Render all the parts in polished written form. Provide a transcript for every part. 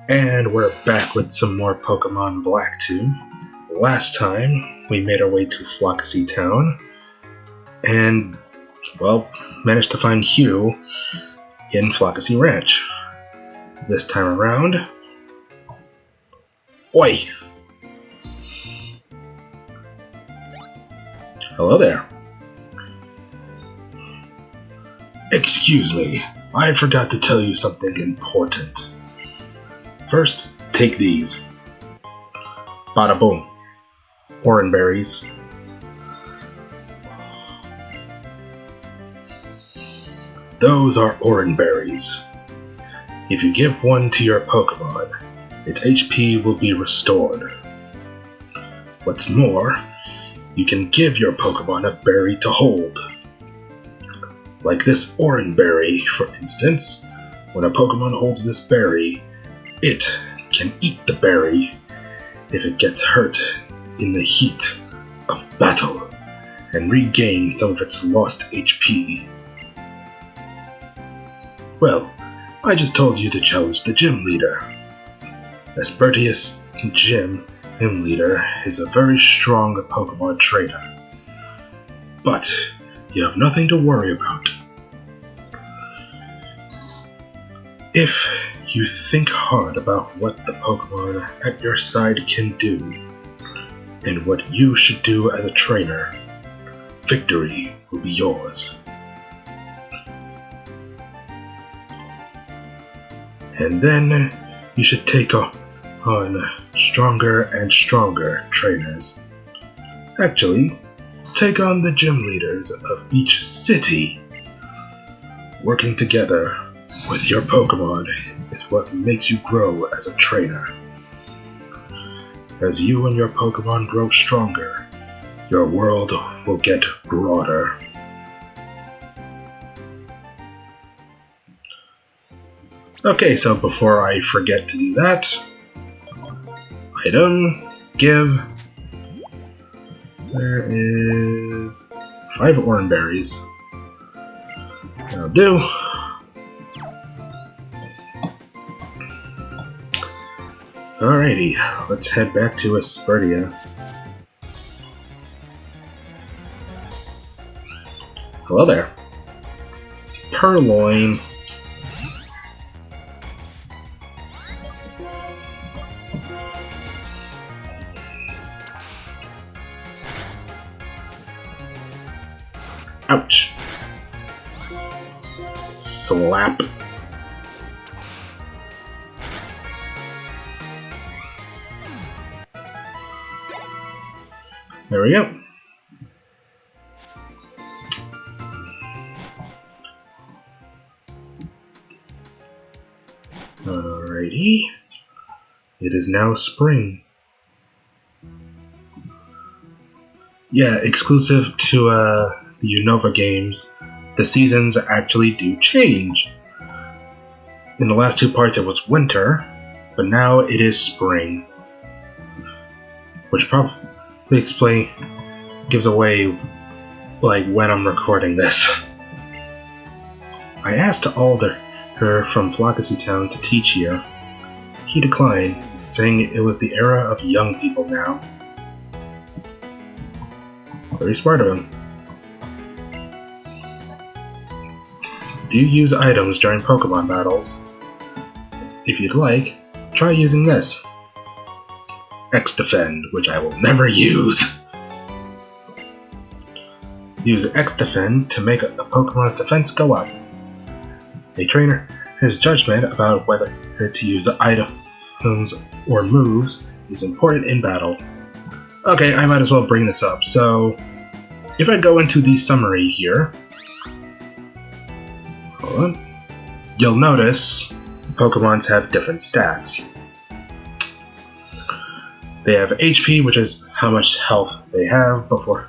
And we're back with some more Pokemon Black 2. Last time, we made our way to Flockasy Town, and, well, managed to find Hugh in Flockasy Ranch. This time around... Oi! Hello there. Excuse me, I forgot to tell you something important. First, take these. Bada boom. Oran berries. Those are Oran berries. If you give one to your Pokemon, its HP will be restored. What's more, you can give your Pokemon a berry to hold. Like this Oran berry, for instance. When a Pokemon holds this berry, it can eat the berry if it gets hurt in the heat of battle and regain some of its lost HP. Well, I just told you to challenge the gym leader. Aspertia's gym leader is a very strong Pokemon trainer. But you have nothing to worry about. If you think hard about what the Pokemon at your side can do, and what you should do as a trainer, victory will be yours. And then you should take on stronger and stronger trainers. Actually, take on the gym leaders of each city. Working together with your Pokemon is what makes you grow as a trainer. As you and your Pokemon grow stronger, your world will get broader. Okay, so before I forget to do that, item, give. There is 5 Oran berries. That'll do. Alrighty, let's head back to Aspertia. Hello there. Purloin. Ouch. Slap. There we go. Alrighty. It is now spring. Yeah, exclusive to the Unova games, the seasons actually do change. In the last 2 parts it was winter, but now it is spring. Which probably gives away like when I'm recording this. I asked Alder from Flockasy Town to teach here. He declined, saying it was the era of young people now. Very smart of him. Do you use items during Pokemon battles? If you'd like, try using this. X-Defend, which I will never use. Use X-Defend to make a Pokemon's defense go up. A trainer's judgment about whether to use items or moves is important in battle. Okay, I might as well bring this up. So, if I go into the summary here, hold on, you'll notice Pokemons have different stats. They have HP, which is how much health they have before.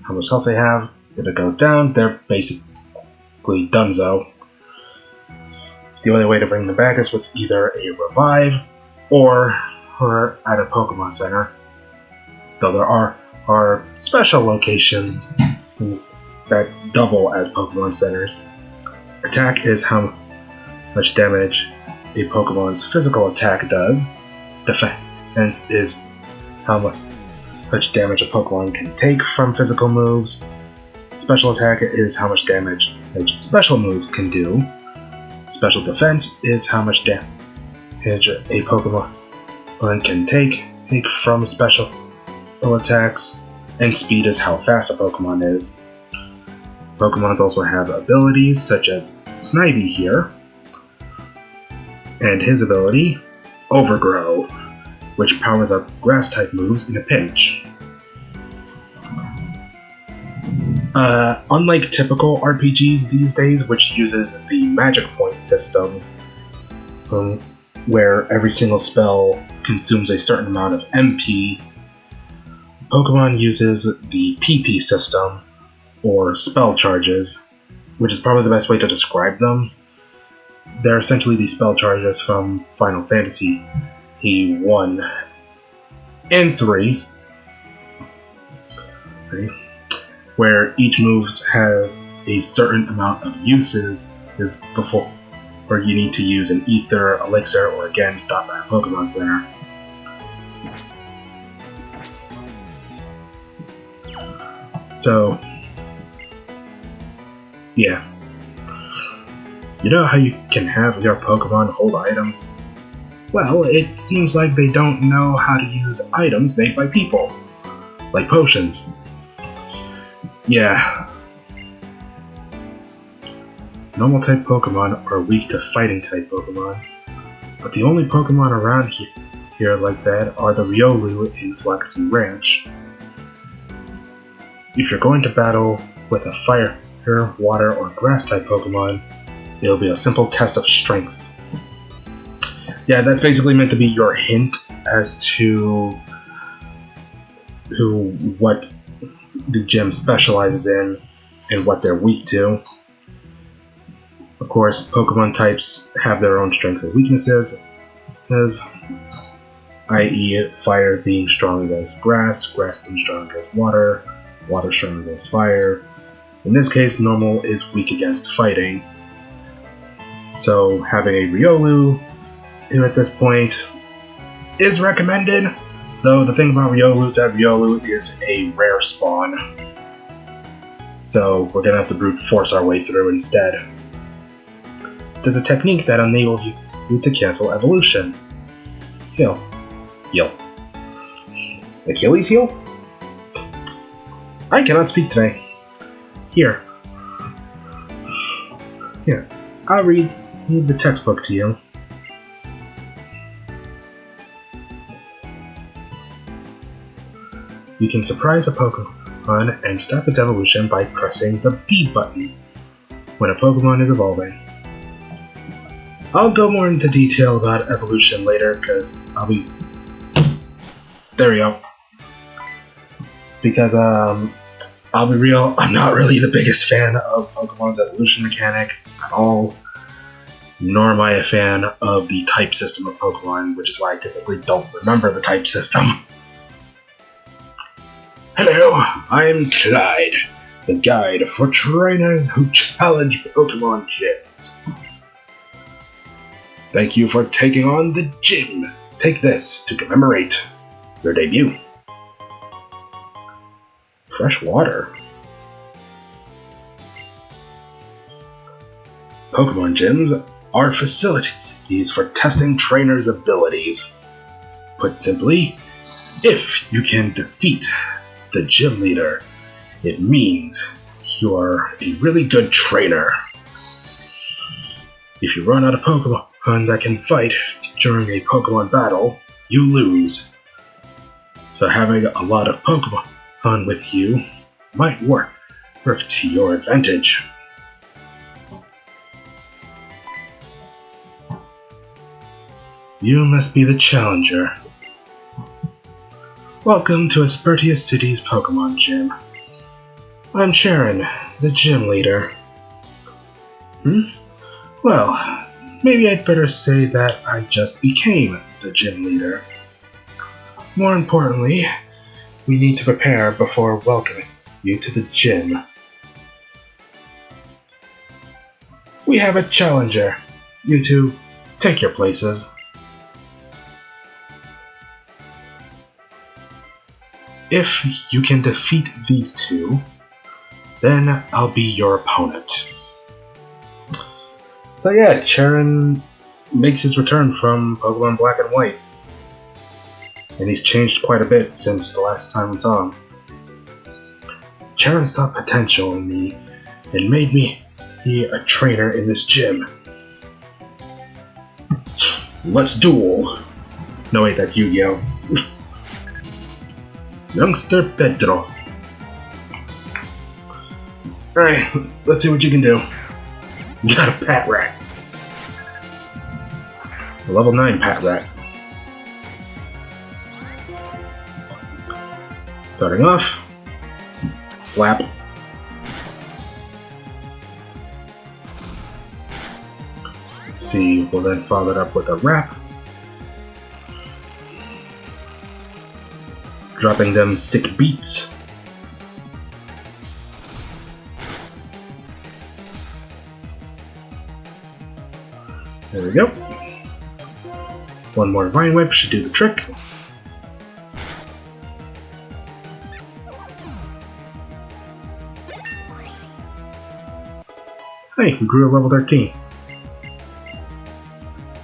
How much health they have. If it goes down, they're basically donezo. The only way to bring them back is with either a revive or at a Pokemon Center. Though there are special locations that double as Pokemon Centers. Attack is how much damage a Pokemon's physical attack does. Defense is how much damage a Pokemon can take from physical moves. Special attack is how much damage special moves can do. Special defense is how much damage a Pokemon can take from special attacks. And speed is how fast a Pokemon is. Pokemons also have abilities such as Snivy here, and his ability, Overgrow, which powers up grass-type moves in a pinch. Unlike typical RPGs these days, which uses the magic point system, where every single spell consumes a certain amount of MP, Pokemon uses the PP system, or spell charges, which is probably the best way to describe them. They're essentially the spell charges from Final Fantasy 1 and 3, where each move has a certain amount of uses before you need to use an Ether, Elixir, or again stop at a Pokemon Center. So, yeah. You know how you can have your Pokemon hold items? Well, it seems like they don't know how to use items made by people, like potions. Yeah. Normal type Pokemon are weak to fighting type Pokemon, but the only Pokemon around here like that are the Riolu in Flaxen Ranch. If you're going to battle with a fire, water, or grass type Pokemon, it'll be a simple test of strength. Yeah, that's basically meant to be your hint as to what the gym specializes in and what they're weak to. Of course, Pokemon types have their own strengths and weaknesses, i.e. fire being strong against grass, grass being strong against water, water strong against fire. In this case, normal is weak against fighting. So having a Riolu at this point is recommended, though the thing about Riolu is that Riolu is a rare spawn. So we're gonna have to brute force our way through instead. There's a technique that enables you to cancel evolution. Heal. Achilles heel? I cannot speak today. Here, I'll read the textbook to you. You can surprise a Pokemon and stop its evolution by pressing the B button when a Pokemon is evolving. I'll go more into detail about evolution later, because there we go. Because, I'll be real, I'm not really the biggest fan of Pokemon's evolution mechanic at all, nor am I a fan of the type system of Pokemon, which is why I typically don't remember the type system. Hello, I'm Clyde, the guide for trainers who challenge Pokemon gyms. Thank you for taking on the gym. Take this to commemorate your debut. Fresh water. Pokemon gyms are facilities for testing trainers' abilities. Put simply, if you can defeat the gym leader, it means you are a really good trainer. If you run out of Pokemon that can fight during a Pokemon battle, you lose. So having a lot of Pokemon with you might work to your advantage. You must be the challenger. Welcome to Aspertia City's Pokemon Gym. I'm Sharon, the gym leader. Well, maybe I'd better say that I just became the gym leader. More importantly, we need to prepare before welcoming you to the gym. We have a challenger. You two, take your places. If you can defeat these two, then I'll be your opponent. So yeah, Charon makes his return from Pokemon Black and White. And he's changed quite a bit since the last time we saw him. Charon saw potential in me and made me be a trainer in this gym. Let's duel! No wait, that's Yu-Gi-Oh! Youngster Pedro. Alright, let's see what you can do. You got a Pat Rat. A level 9 Pat Rat. Starting off, slap. Let's see, we'll then follow it up with a wrap. Dropping them sick beats. There we go. One more Vine Whip should do the trick. Hey, we grew to level 13.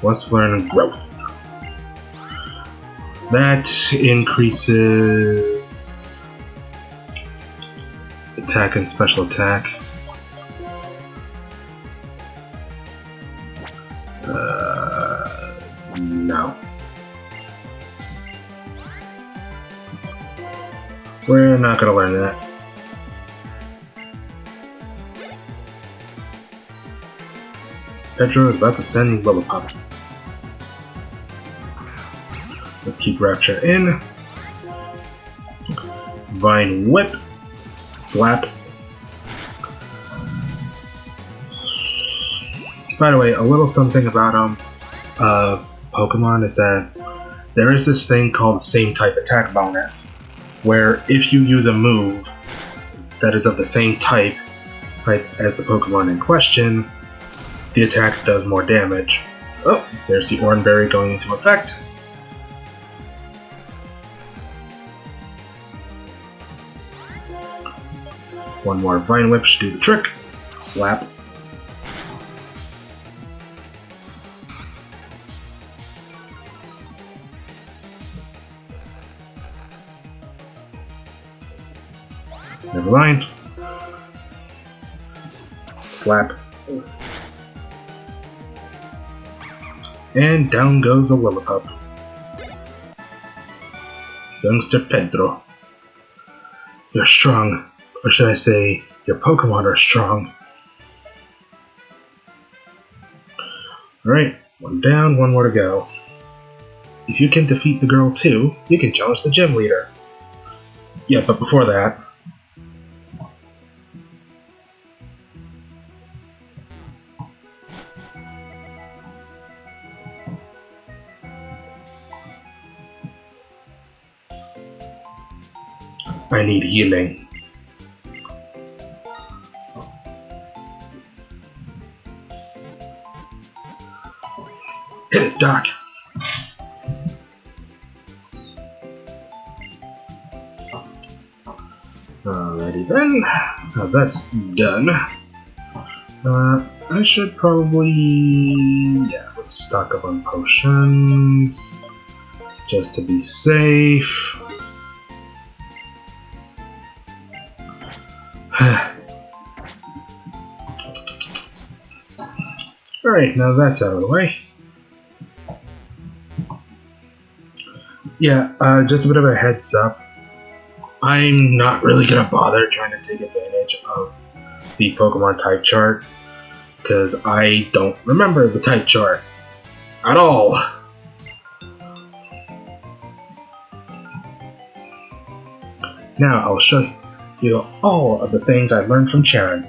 Let's learn Growth. That increases attack and special attack. No. We're not gonna learn that. Pedro is about to send Lillipup. Let's keep Rapture in. Vine Whip. Slap. By the way, a little something about Pokemon is that there is this thing called the same type attack bonus, where if you use a move that is of the same type as the Pokemon in question, the attack does more damage. Oh, there's the Oranberry going into effect. One more Vine Whip should do the trick. Slap. Never mind. Slap. And down goes a Lillipup. Youngster Pedro. You're strong. Or should I say, your Pokemon are strong. Alright, one down, one more to go. If you can defeat the girl too, you can challenge the gym leader. Yeah, but before that... I need healing. Hit it, Doc. Alrighty then. Now that's done. I should probably... yeah, let's stock up on potions. Just to be safe. Alright, now that's out of the way. Yeah, just a bit of a heads up. I'm not really gonna bother trying to take advantage of the Pokemon type chart, because I don't remember the type chart at all. Now I'll show you all of the things I learned from Charon.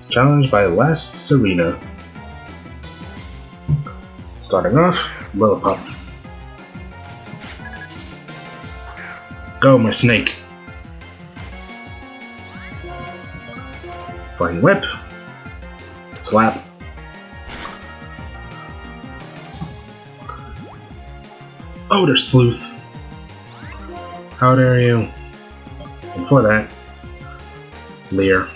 Challenged by Last Serena. Starting off, Lillipup. Go, my snake. Flying Whip. Slap. Oh, there's Sleuth. How dare you? And for that, Leer.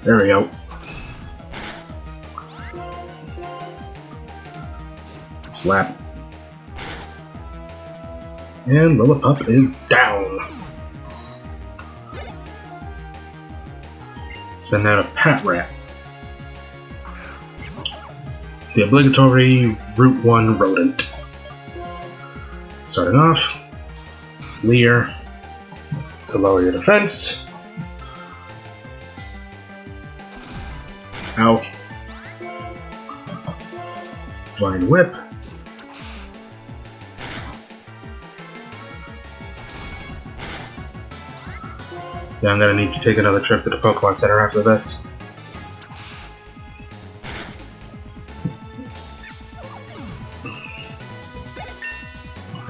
There we go. Slap. And Lillipup is down. Send out a Pat Rat. The obligatory Route 1 rodent. Starting off, Leer to lower your defense. Ow. Flying Whip. Yeah, I'm gonna need to take another trip to the Pokemon Center after this.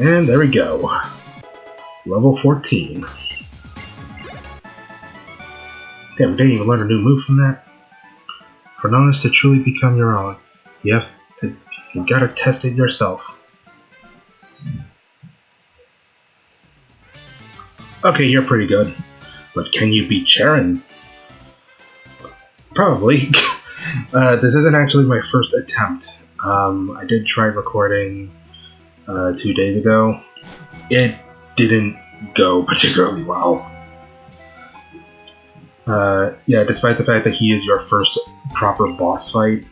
And there we go. Level 14. Damn, didn't even learn a new move from that. For knowledge to truly become your own, you gotta test it yourself. Okay, you're pretty good. But can you beat Sharon? Probably. This isn't actually my first attempt. I did try recording 2 days ago. It didn't go particularly well. Yeah, despite the fact that he is your first proper boss fight.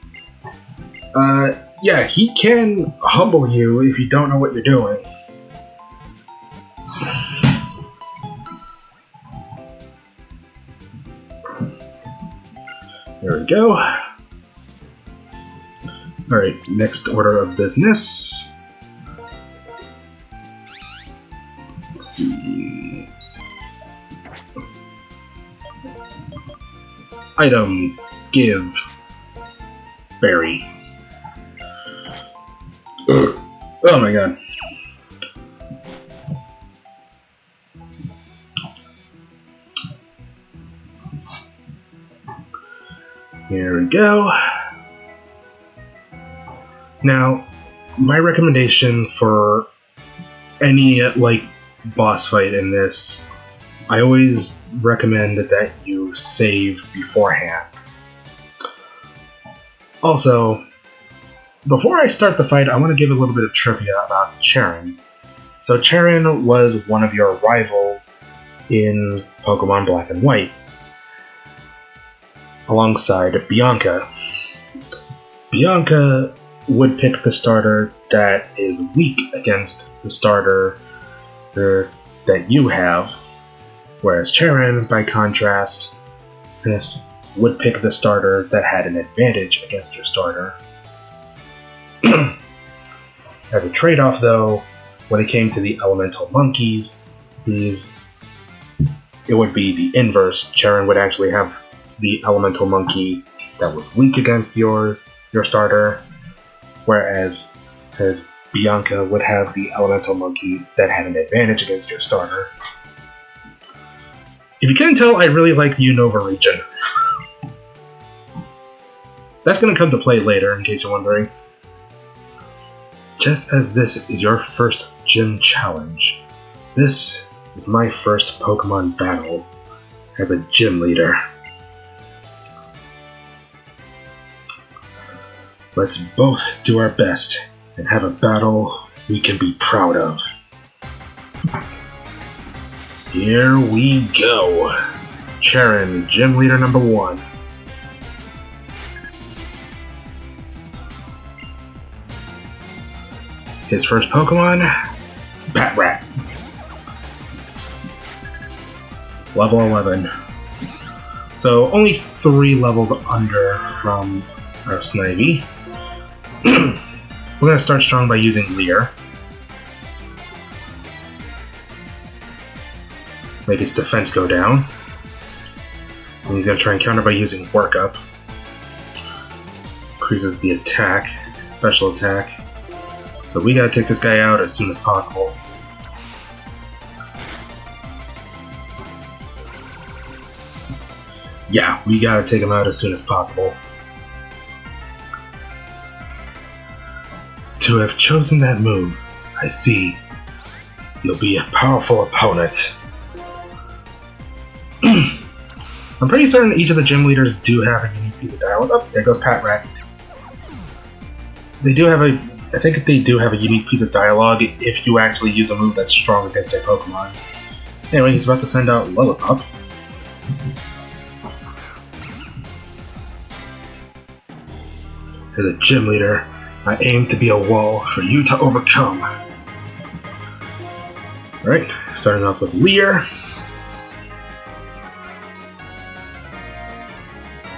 Yeah, he can humble you if you don't know what you're doing. There we go. Alright, next order of business. Let's see. Item, give, berry. Oh my god. Here we go. Now, my recommendation for any, boss fight in this, I always recommend that you save beforehand. Also, before I start the fight, I want to give a little bit of trivia about Charon. So Charon was one of your rivals in Pokemon Black and White, alongside Bianca. Bianca would pick the starter that is weak against the starter that you have, whereas Charon, by contrast, would pick the starter that had an advantage against your starter. As a trade-off, though, when it came to the elemental monkeys, it would be the inverse. Charon would actually have the elemental monkey that was weak against your starter, whereas Bianca would have the elemental monkey that had an advantage against your starter. If you can't tell, I really like the Unova region. That's going to come to play later, in case you're wondering. Just as this is your first gym challenge, this is my first Pokemon battle as a gym leader. Let's both do our best and have a battle we can be proud of. Here we go. Charon, gym leader number 1. His first Pokemon, Pat Rat. Level 11. So only 3 levels under from our Snivy. We're going to start strong by using Leer. Make his defense go down. And he's going to try and counter by using Work Up. increases the attack, special attack. So we gotta take this guy out as soon as possible. Yeah, we gotta take him out as soon as possible. To have chosen that move, I see. You'll be a powerful opponent. I'm pretty certain each of the gym leaders do have a unique piece of dialogue. Oh, there goes Pat Rat. They do have I think they do have a unique piece of dialogue if you actually use a move that's strong against their Pokemon. Anyway, he's about to send out Lillipup. As a gym leader, I aim to be a wall for you to overcome. Alright, starting off with Leer.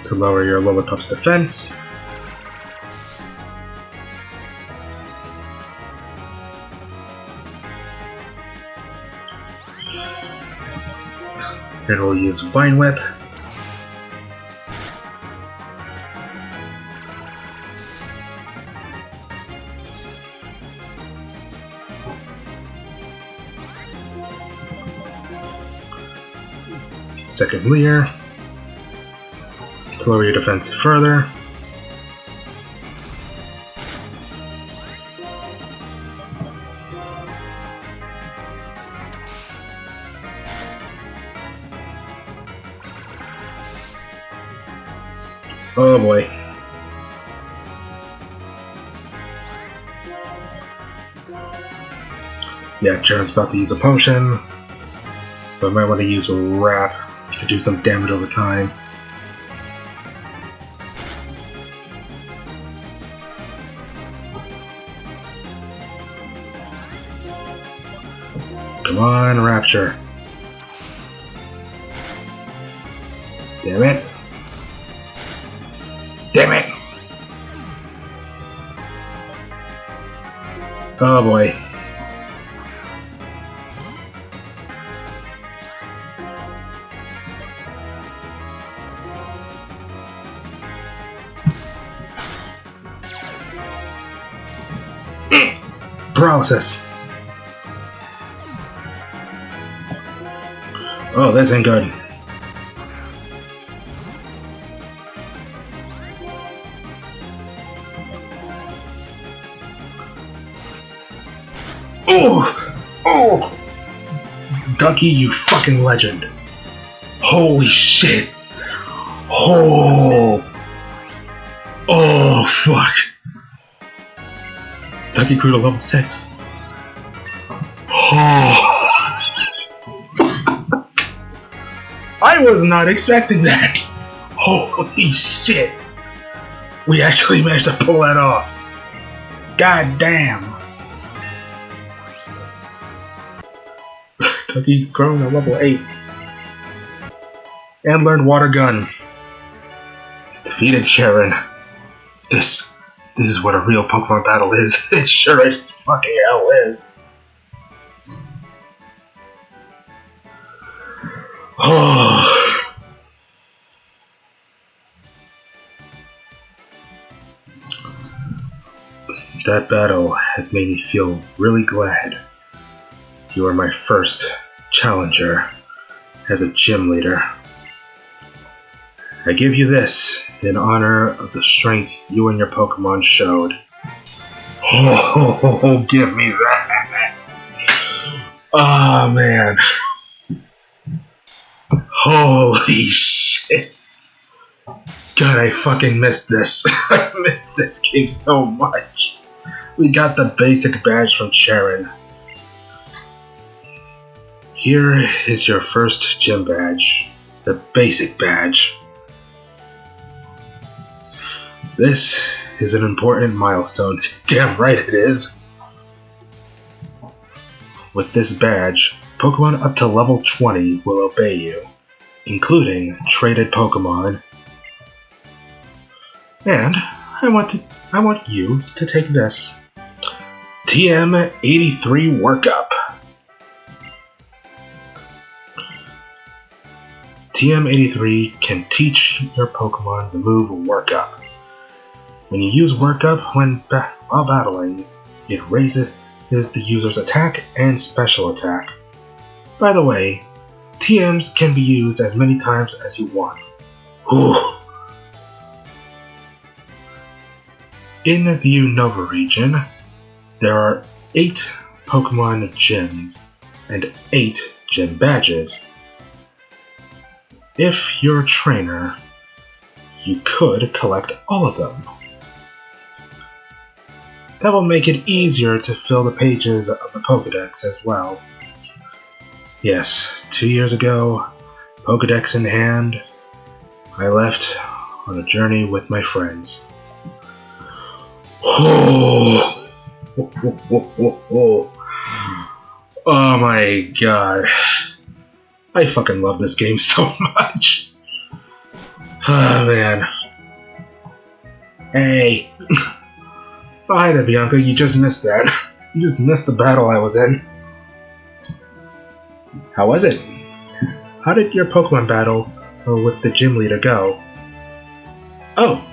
To lower your Lillipup's defense. Then we'll use Vine Whip. Second Leer. To lower your defense further. Oh boy. Yeah, Jaren's about to use a potion, so I might want to use a Wrap to do some damage over time. Come on, Rapture. Damn it. Damn it! Oh boy. Paralysis. Oh, this ain't good. Oh! Oh! Ducky, you fucking legend. Holy shit. Oh! Oh, fuck. Ducky grew to level 6. Oh! I was not expecting that. Holy shit. We actually managed to pull that off. God damn. Ducky grown to level 8. And learned Water Gun. Defeated Charen. This is what a real Pokemon battle is. It sure as fucking hell is. Oh. That battle has made me feel really glad. You are my first challenger as a gym leader. I give you this in honor of the strength you and your Pokemon showed. Oh, give me that! Oh, man. Holy shit. God, I fucking missed this. I missed this game so much. We got the basic badge from Charen. Here is your first gym badge. The basic badge. This is an important milestone. Damn right it is. With this badge, Pokemon up to level 20 will obey you, including traded Pokemon. And I want you to take this. TM83 Workup. TM83 can teach your Pokemon the move Workup. When you use workup while battling, it raises the user's attack and special attack. By the way, TMs can be used as many times as you want. Whew. In the Unova region, there are 8 Pokemon gyms and 8 gym badges. If you're a trainer, you could collect all of them. That will make it easier to fill the pages of the Pokedex as well. Yes, 2 years ago, Pokedex in hand, I left on a journey with my friends. Oh my god. I fucking love this game so much. Oh man. Hey. Oh, hi there, Bianca. You just missed that. You just missed the battle I was in. How was it? How did your Pokemon battle with the gym leader go? Oh,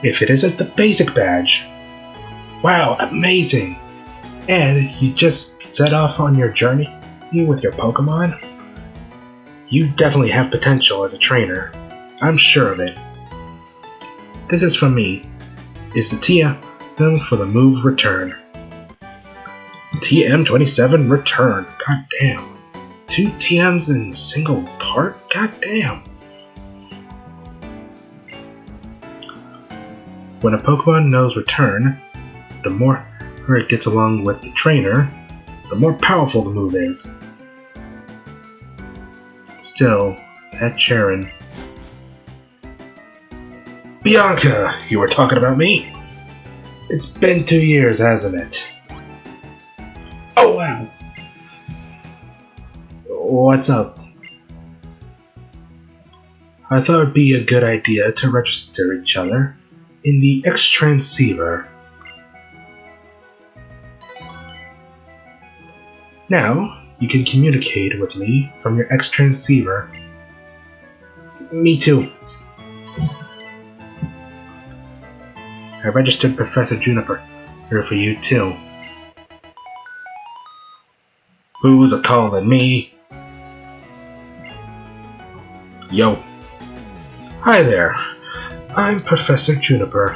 if it isn't the basic badge. Wow, amazing! And you just set off on your journey with your Pokemon? You definitely have potential as a trainer. I'm sure of it. This is from me. Is the TM for the move return. TM27 return. God damn. 2 TMs in a single part? God damn. When a Pokemon knows return, the more it gets along with the trainer, the more powerful the move is. Still, that Charon. Bianca, you were talking about me? It's been 2 years, hasn't it? Oh wow! What's up? I thought it'd be a good idea to register each other in the X-Transceiver. Now, you can communicate with me from your X-Transceiver. Me too. I registered Professor Juniper here for you too. Who's a-calling me? Yo. Hi there. I'm Professor Juniper.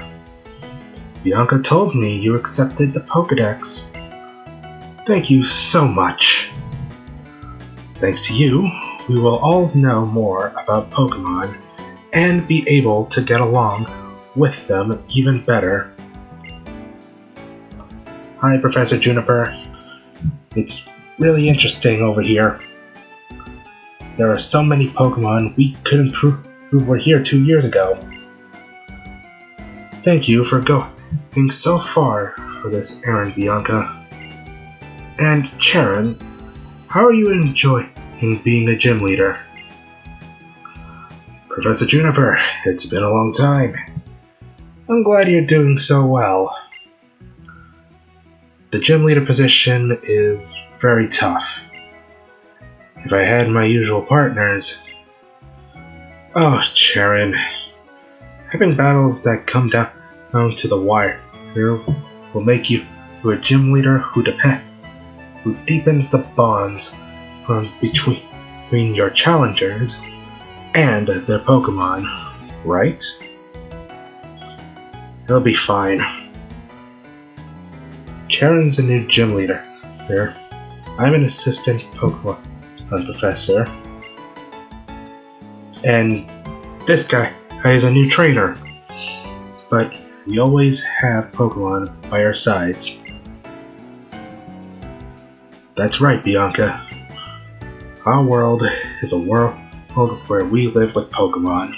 Bianca told me you accepted the Pokedex. Thank you so much. Thanks to you, we will all know more about Pokemon and be able to get along with them even better. Hi, Professor Juniper. It's really interesting over here. There are so many Pokemon we couldn't prove were here 2 years ago. Thank you for going so far for this errand, Bianca. And Charon, how are you enjoying being a gym leader? Professor Juniper, it's been a long time. I'm glad you're doing so well. The gym leader position is very tough. If I had my usual partners... Oh, Charon. Having battles that come down to the wire will make you a gym leader who deepens the bonds between your challengers and their Pokemon, right? It'll be fine. Charon's a new gym leader here. I'm an assistant Pokemon professor. And this guy is a new trainer. But we always have Pokemon by our sides. That's right, Bianca. Our world is a world where we live with Pokemon.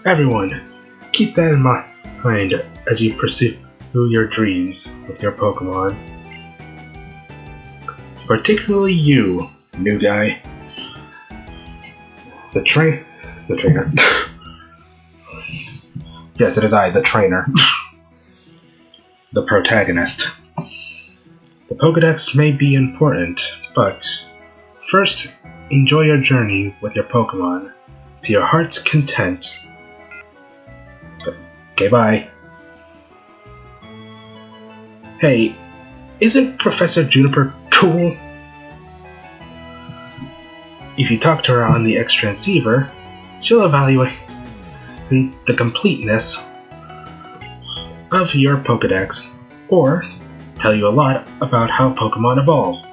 Everyone, keep that in mind as you pursue your dreams with your Pokemon. Particularly you, new guy. The trainer. Yes, it is I, the trainer. The protagonist. The Pokedex may be important, but first, enjoy your journey with your Pokemon to your heart's content. Okay, bye. Hey, isn't Professor Juniper cool? If you talk to her on the X-Transceiver, she'll evaluate the completeness of your Pokedex, or tell you a lot about how Pokemon evolve.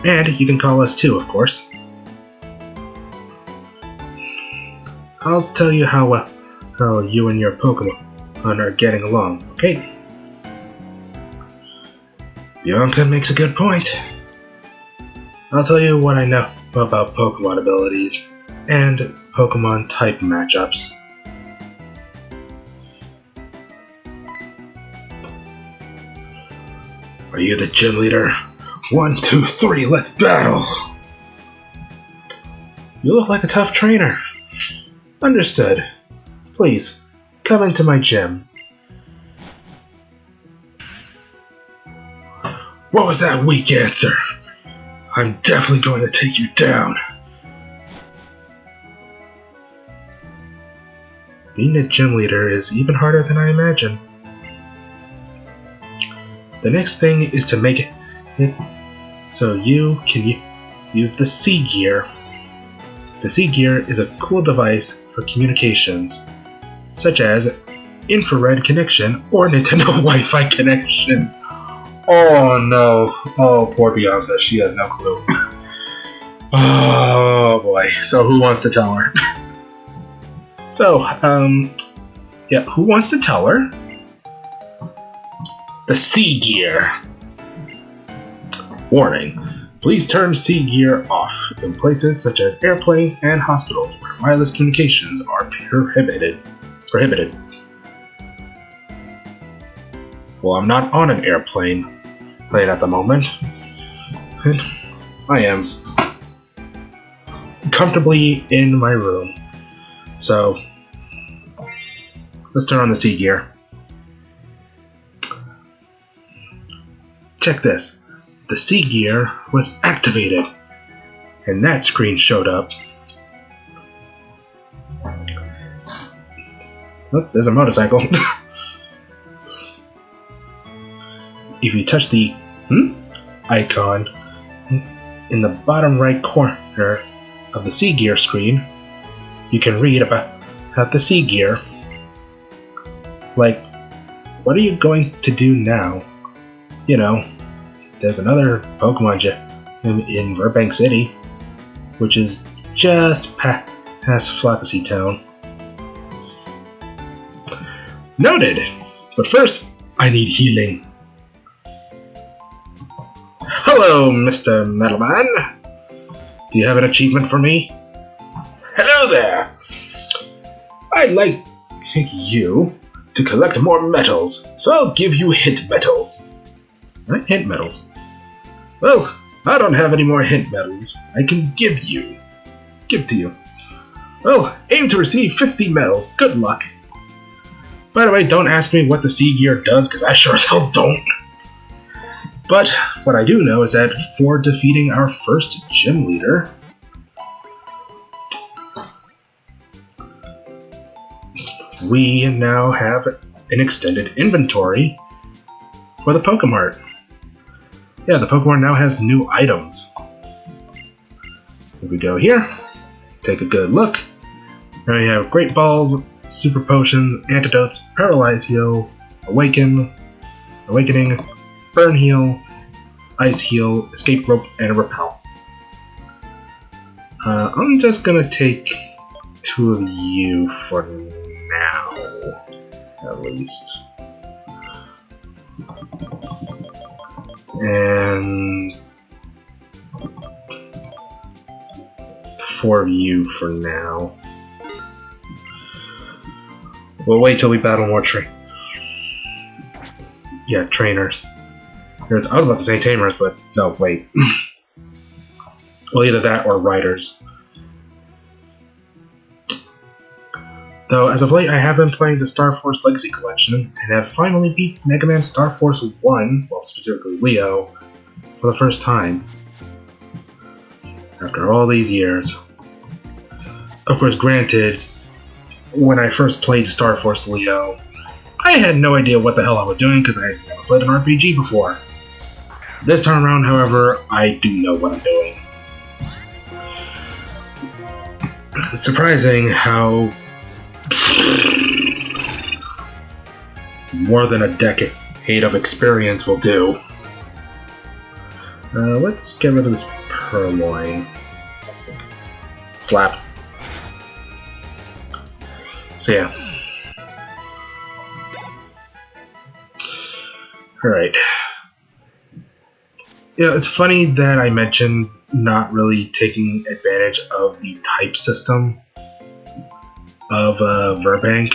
And you can call us too, of course. I'll tell you how well you and your Pokemon are getting along, okay? Bianca makes a good point. I'll tell you what I know about Pokemon abilities and Pokemon type matchups. Are you the gym leader? 1, 2, 3, let's battle! You look like a tough trainer. Understood. Please, come into my gym. What was that weak answer? I'm definitely going to take you down. Being a gym leader is even harder than I imagined. The next thing is to make it so you can use the C-Gear. The C-Gear is a cool device for communications, such as infrared connection or Nintendo Wi-Fi connection. Oh no. Oh, poor Bianca. She has no clue. Oh boy. So who wants to tell her? So, yeah, who wants to tell her? The C-Gear. Warning. Please turn C-Gear off in places such as airplanes and hospitals where wireless communications are prohibited. Well, I'm not on an airplane at the moment. And I am comfortably in my room. So, let's turn on the C-Gear. Check this. The C-Gear was activated, and that screen showed up. Oh, there's a motorcycle. If you touch the icon in the bottom right corner of the C-Gear screen, you can read about the C-Gear. Like, what are you going to do now? You know, there's another Pokemon gym in Burbank City, which is just past Flopsy Town. Noted! But first, I need healing. Hello, Mr. Metalman. Do you have an achievement for me? Hello there! I'd like you to collect more metals, so I'll give you hint metals. Right? Hint metals. Well, I don't have any more hint metals I can give to you. Well, aim to receive 50 medals. Good luck. By the way, don't ask me what the C-Gear does, because I sure as hell don't. But what I do know is that for defeating our first gym leader, we now have an extended inventory for the Pokemart. Yeah, the Pokemart now has new items. Here we go here. Take a good look. Now we have Great Balls, Super Potions, Antidotes, Paralyze Heal, Awakening, Burn Heal, Ice Heal, Escape Rope, and Repel. I'm just gonna take 2 of you for now, at least. And 4 of you for now. We'll wait till we battle more trainers. I was about to say tamers, but no, wait. Well, either that or riders. Though, as of late, I have been playing the Star Force Legacy Collection, and have finally beat Mega Man Star Force 1, well, specifically Leo, for the first time. After all these years. Of course, granted, when I first played Star Force Leo, I had no idea what the hell I was doing because I had never played an RPG before. This time around, however, I do know what I'm doing. It's surprising how more than a decade of experience will do. Let's get rid of this purloin. Slap. So yeah. Alright. Yeah, it's funny that I mentioned not really taking advantage of the type system of Burbank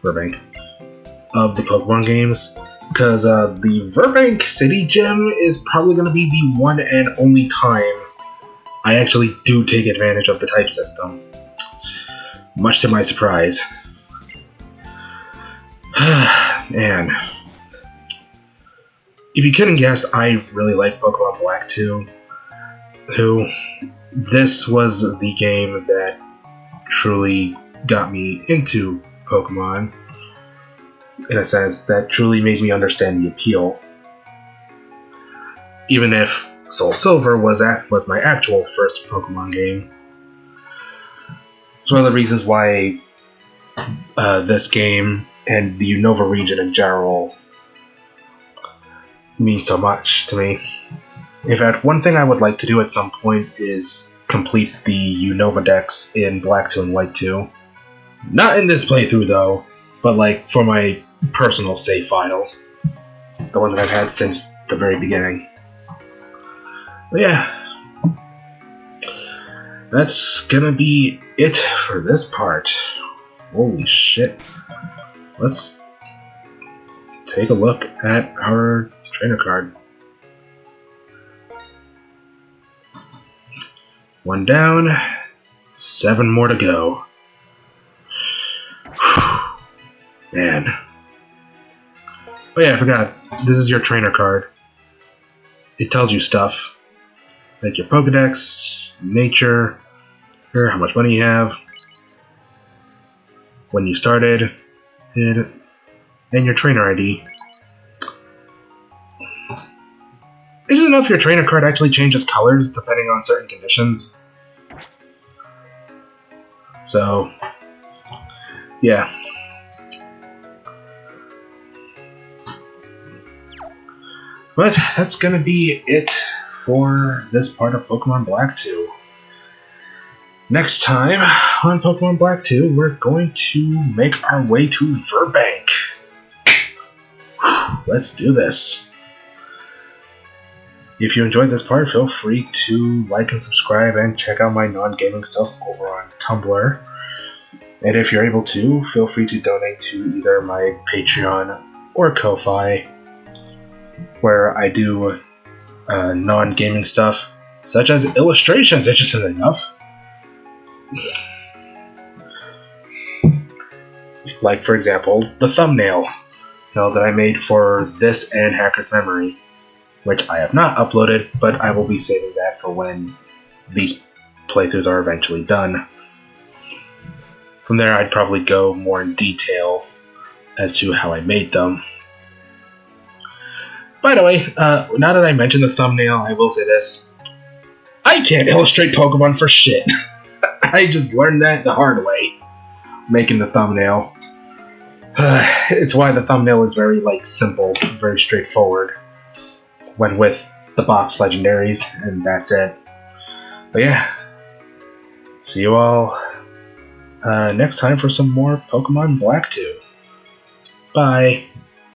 of the Pokemon games, because the Burbank City Gym is probably going to be the one and only time I actually do take advantage of the type system, much to my surprise. Man. If you couldn't guess, I really like Pokemon Black 2. This was the game that truly got me into Pokemon, in a sense, that truly made me understand the appeal. Even if Soul Silver was my actual first Pokemon game. It's one of the reasons why this game and the Unova region in general means so much to me. In fact, one thing I would like to do at some point is complete the Unova decks in Black 2 and White 2. Not in this playthrough though, but like for my personal save file. The one that I've had since the very beginning. But yeah. That's gonna be it for this part. Holy shit. Let's take a look at our trainer card. One down, 7 more to go. Man. Oh yeah, I forgot. This is your trainer card. It tells you stuff. Like your Pokedex, nature, how much money you have, when you started, and your trainer ID. I don't know if your trainer card actually changes colors depending on certain conditions. So, yeah. But that's gonna be it for this part of Pokemon Black 2. Next time on Pokemon Black 2, we're going to make our way to Burbank. Let's do this. If you enjoyed this part, feel free to like and subscribe and check out my non-gaming stuff over on Tumblr. And if you're able to, feel free to donate to either my Patreon or Ko-Fi, where I do non-gaming stuff, such as illustrations, interesting enough. Like, for example, the thumbnail that I made for this and Hacker's Memory, which I have not uploaded, but I will be saving that for when these playthroughs are eventually done. From there, I'd probably go more in detail as to how I made them. By the way, now that I mentioned the thumbnail, I will say this. I can't illustrate Pokemon for shit. I just learned that the hard way, making the thumbnail. It's why the thumbnail is very, simple, very straightforward. Went with the box legendaries, and that's it. But yeah, see you all next time for some more Pokemon Black 2. Bye.